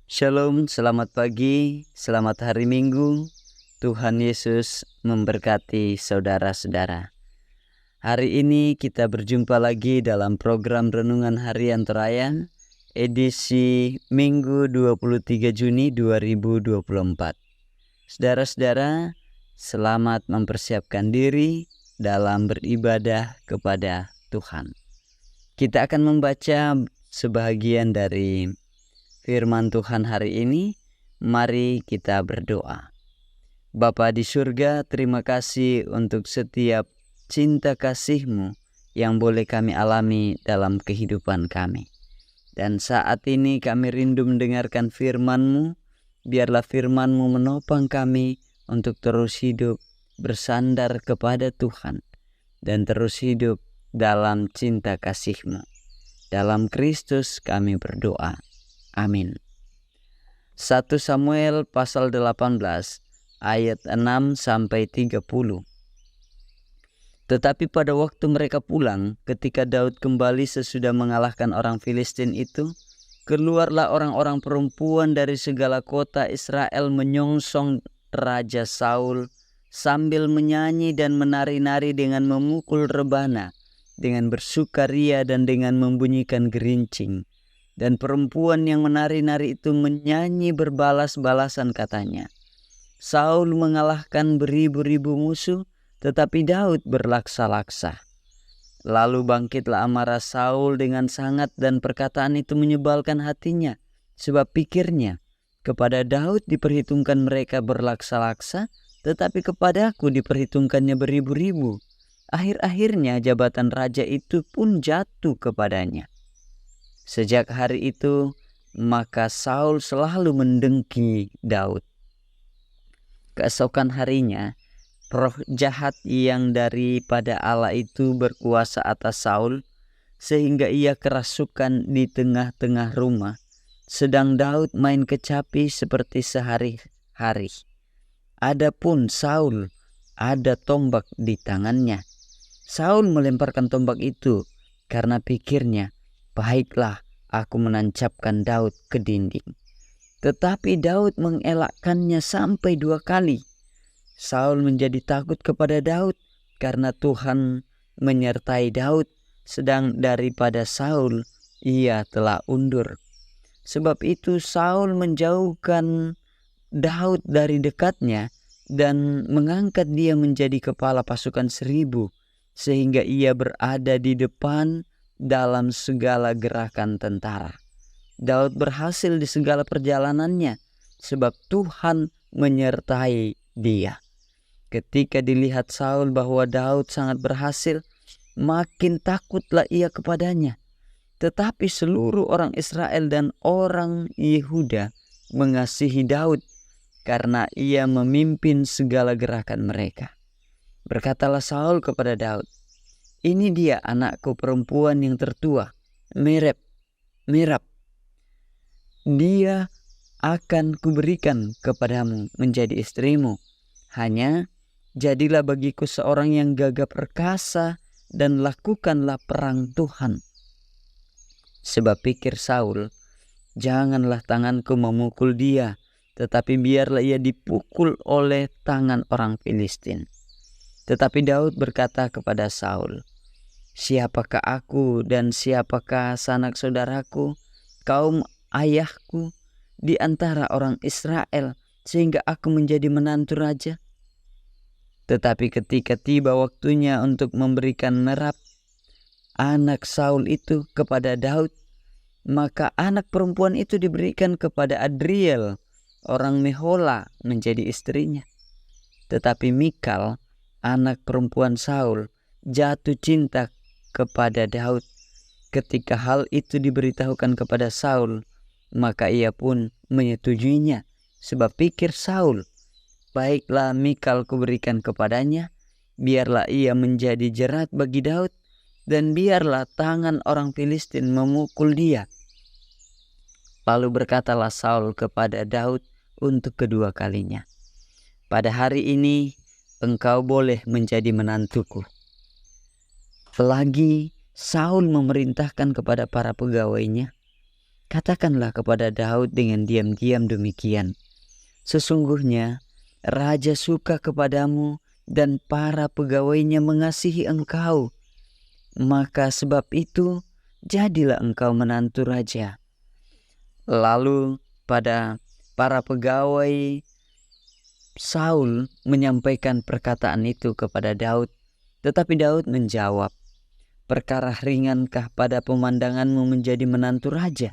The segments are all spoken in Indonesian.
Shalom, selamat pagi, selamat hari Minggu. Tuhan Yesus memberkati saudara-saudara. Hari ini kita berjumpa lagi dalam program Renungan Harian Terayan, edisi Minggu 23 Juni 2024. Saudara-saudara, selamat mempersiapkan diri dalam beribadah kepada Tuhan. Kita akan membaca sebahagian dari firman Tuhan hari ini. Mari kita berdoa. Bapa di surga, terima kasih untuk setiap cinta kasih-Mu yang boleh kami alami dalam kehidupan kami. Dan saat ini kami rindu mendengarkan firman-Mu. Biarlah firman-Mu menopang kami untuk terus hidup bersandar kepada Tuhan dan terus hidup dalam cinta kasih-Mu. Dalam Kristus kami berdoa. Amin. 1 Samuel pasal 18 ayat 6-30. Tetapi pada waktu mereka pulang, ketika Daud kembali sesudah mengalahkan orang Filistin itu, keluarlah orang-orang perempuan dari segala kota Israel menyongsong Raja Saul sambil menyanyi dan menari-nari dengan memukul rebana, dengan bersukaria dan dengan membunyikan gerincing. Dan perempuan yang menari-nari itu menyanyi berbalas-balasan, katanya, Saul mengalahkan beribu-ribu musuh, tetapi Daud berlaksa-laksa. Lalu bangkitlah amarah Saul dengan sangat, dan perkataan itu menyebalkan hatinya, sebab pikirnya, kepada Daud diperhitungkan mereka berlaksa-laksa, tetapi kepadaku diperhitungkannya beribu-ribu. Akhir-akhirnya jabatan raja itu pun jatuh kepadanya. Sejak hari itu, maka Saul selalu mendengki Daud. Keesokan harinya, roh jahat yang daripada Allah itu berkuasa atas Saul, sehingga ia kerasukan di tengah-tengah rumah, sedang Daud main kecapi seperti sehari-hari. Adapun Saul ada tombak di tangannya. Saul melemparkan tombak itu karena pikirnya, baiklah, aku menancapkan Daud ke dinding. Tetapi Daud mengelakkannya sampai 2 kali. Saul menjadi takut kepada Daud karena Tuhan menyertai Daud, sedang daripada Saul ia telah undur. Sebab itu Saul menjauhkan Daud dari dekatnya dan mengangkat dia menjadi kepala pasukan 1000, sehingga ia berada di depan dalam segala gerakan tentara. Daud berhasil di segala perjalanannya, sebab Tuhan menyertai dia. Ketika dilihat Saul bahwa Daud sangat berhasil, makin takutlah ia kepadanya. Tetapi seluruh orang Israel dan orang Yehuda mengasihi Daud karena ia memimpin segala gerakan mereka. Berkatalah Saul kepada Daud, ini dia anakku perempuan yang tertua, Merab. Dia akan kuberikan kepadamu menjadi istrimu. Hanya jadilah bagiku seorang yang gagah perkasa dan lakukanlah perang Tuhan. Sebab pikir Saul, janganlah tanganku memukul dia, tetapi biarlah ia dipukul oleh tangan orang Filistin. Tetapi Daud berkata kepada Saul, siapakah aku dan siapakah sanak saudaraku, kaum ayahku di antara orang Israel, sehingga aku menjadi menantu raja? Tetapi ketika tiba waktunya untuk memberikan Merab, anak Saul itu, kepada Daud, maka anak perempuan itu diberikan kepada Adriel, orang Mehola, menjadi istrinya. Tetapi Mikal, anak perempuan Saul, jatuh cinta kepada Daud. Ketika hal itu diberitahukan kepada Saul, maka ia pun menyetujuinya. Sebab pikir Saul, baiklah Mikal kuberikan kepadanya, biarlah ia menjadi jerat bagi Daud, dan biarlah tangan orang Filistin memukul dia. Lalu berkatalah Saul kepada Daud untuk kedua kalinya, pada hari ini engkau boleh menjadi menantuku. Lagi Saul memerintahkan kepada para pegawainya, Katakanlah kepada Daud dengan diam-diam demikian, sesungguhnya raja suka kepadamu dan para pegawainya mengasihi engkau. Maka sebab itu jadilah engkau menantu raja. Lalu pada para pegawai Saul menyampaikan perkataan itu kepada Daud, tetapi Daud menjawab, perkara ringankah pada pemandanganmu menjadi menantu raja?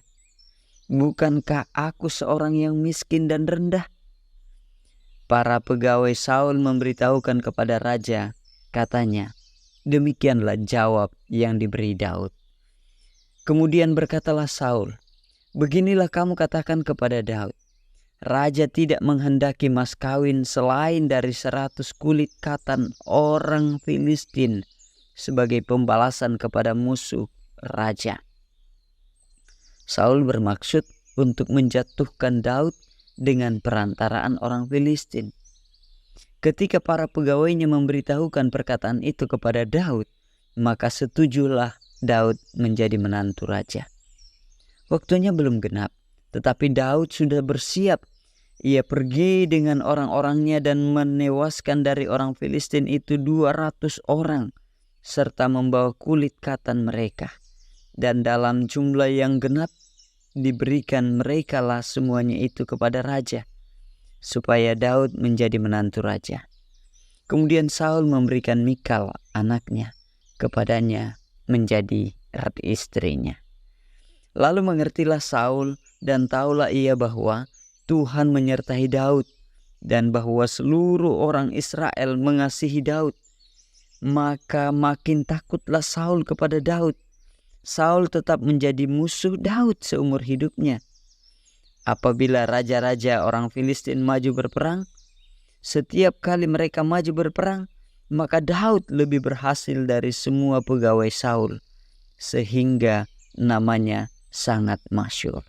Bukankah aku seorang yang miskin dan rendah? Para pegawai Saul memberitahukan kepada raja, katanya, demikianlah jawab yang diberi Daud. Kemudian berkatalah Saul, beginilah kamu katakan kepada Daud, raja tidak menghendaki mas kawin selain dari 100 kulit katan orang Filistin sebagai pembalasan kepada musuh raja. Saul bermaksud untuk menjatuhkan Daud dengan perantaraan orang Filistin. Ketika para pegawainya memberitahukan perkataan itu kepada Daud, maka setujulah Daud menjadi menantu raja. Waktunya belum genap, tetapi Daud sudah bersiap. Ia pergi dengan orang-orangnya dan menewaskan dari orang Filistin itu 200 orang, serta membawa kulit katan mereka. Dan dalam jumlah yang genap, diberikan merekalah semuanya itu kepada raja, supaya Daud menjadi menantu raja. Kemudian Saul memberikan Mikal anaknya kepadanya menjadi istrinya. Lalu mengertilah Saul dan taulah ia bahwa Tuhan menyertai Daud dan bahwa seluruh orang Israel mengasihi Daud. Maka makin takutlah Saul kepada Daud. Saul tetap menjadi musuh Daud seumur hidupnya. Apabila raja-raja orang Filistin maju berperang, setiap kali mereka maju berperang, maka Daud lebih berhasil dari semua pegawai Saul, sehingga namanya sangat masyhur.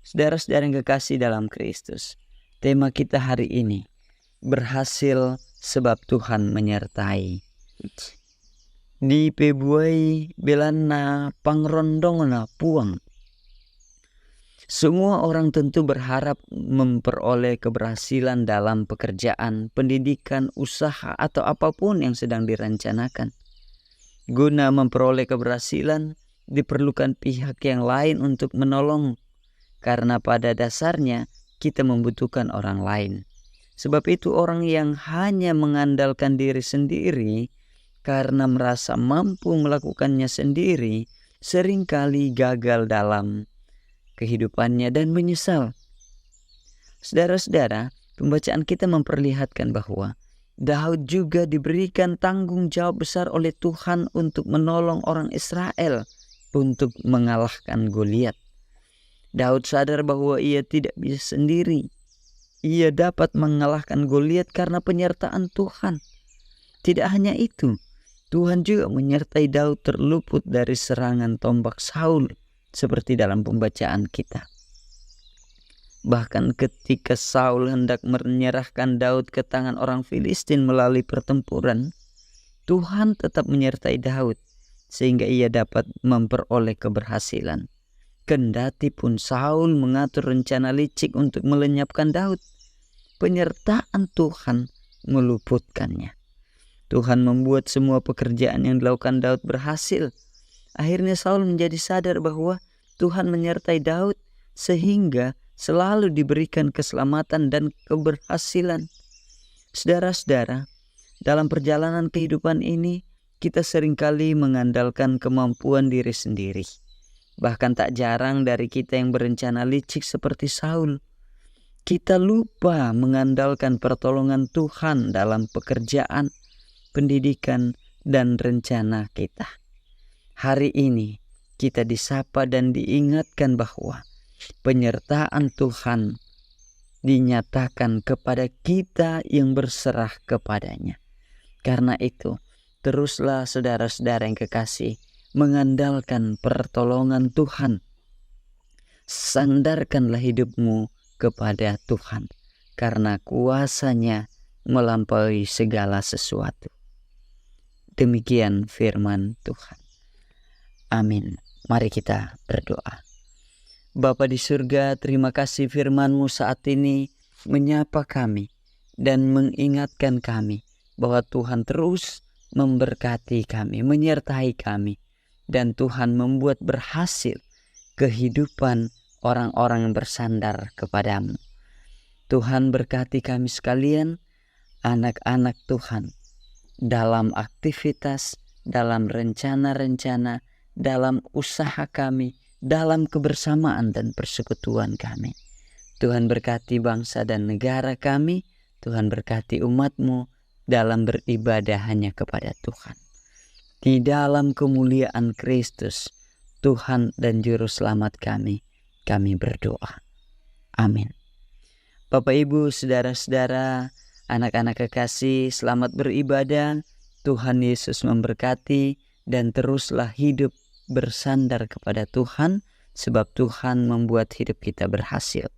Saudara-saudara yang kekasih dalam Kristus, tema kita hari ini, berhasil sebab Tuhan menyertai. Di pebuai belana pangrondongna puang. Semua orang tentu berharap memperoleh keberhasilan dalam pekerjaan, pendidikan, usaha, atau apapun yang sedang direncanakan. Guna memperoleh keberhasilan, diperlukan pihak yang lain untuk menolong. Karena pada dasarnya kita membutuhkan orang lain. Sebab itu orang yang hanya mengandalkan diri sendiri karena merasa mampu melakukannya sendiri seringkali gagal dalam kehidupannya dan menyesal. Saudara-saudara, pembacaan kita memperlihatkan bahwa Daud juga diberikan tanggung jawab besar oleh Tuhan untuk menolong orang Israel untuk mengalahkan Goliat. Daud sadar bahwa ia tidak bisa sendiri. Ia dapat mengalahkan Goliat karena penyertaan Tuhan. Tidak hanya itu, Tuhan juga menyertai Daud terluput dari serangan tombak Saul, seperti dalam pembacaan kita. Bahkan ketika Saul hendak menyerahkan Daud ke tangan orang Filistin melalui pertempuran, Tuhan tetap menyertai Daud sehingga ia dapat memperoleh keberhasilan. Kendati pun Saul mengatur rencana licik untuk melenyapkan Daud, penyertaan Tuhan meluputkannya. Tuhan membuat semua pekerjaan yang dilakukan Daud berhasil. Akhirnya Saul menjadi sadar bahwa Tuhan menyertai Daud sehingga selalu diberikan keselamatan dan keberhasilan. Saudara-saudara, dalam perjalanan kehidupan ini kita seringkali mengandalkan kemampuan diri sendiri. Bahkan tak jarang dari kita yang berencana licik seperti Saul. Kita lupa mengandalkan pertolongan Tuhan dalam pekerjaan, pendidikan, dan rencana kita. Hari ini kita disapa dan diingatkan bahwa penyertaan Tuhan dinyatakan kepada kita yang berserah kepadanya. Karena itu, teruslah saudara-saudara yang kekasih, mengandalkan pertolongan Tuhan. Sandarkanlah hidupmu kepada Tuhan, karena kuasa-Nya melampaui segala sesuatu. Demikian firman Tuhan. Amin. Mari kita berdoa. Bapa di surga, terima kasih firman-Mu saat ini menyapa kami dan mengingatkan kami bahwa Tuhan terus memberkati kami, menyertai kami. Dan Tuhan membuat berhasil kehidupan orang-orang yang bersandar kepadamu. Tuhan berkati kami sekalian, anak-anak Tuhan, dalam aktivitas, dalam rencana-rencana, dalam usaha kami, dalam kebersamaan dan persekutuan kami. Tuhan berkati bangsa dan negara kami, Tuhan berkati umat-Mu dalam beribadah hanya kepada Tuhan. Di dalam kemuliaan Kristus, Tuhan dan Juru Selamat kami berdoa. Amin. Bapak, Ibu, saudara-saudara, anak-anak kekasih, selamat beribadah. Tuhan Yesus memberkati dan teruslah hidup bersandar kepada Tuhan, sebab Tuhan membuat hidup kita berhasil.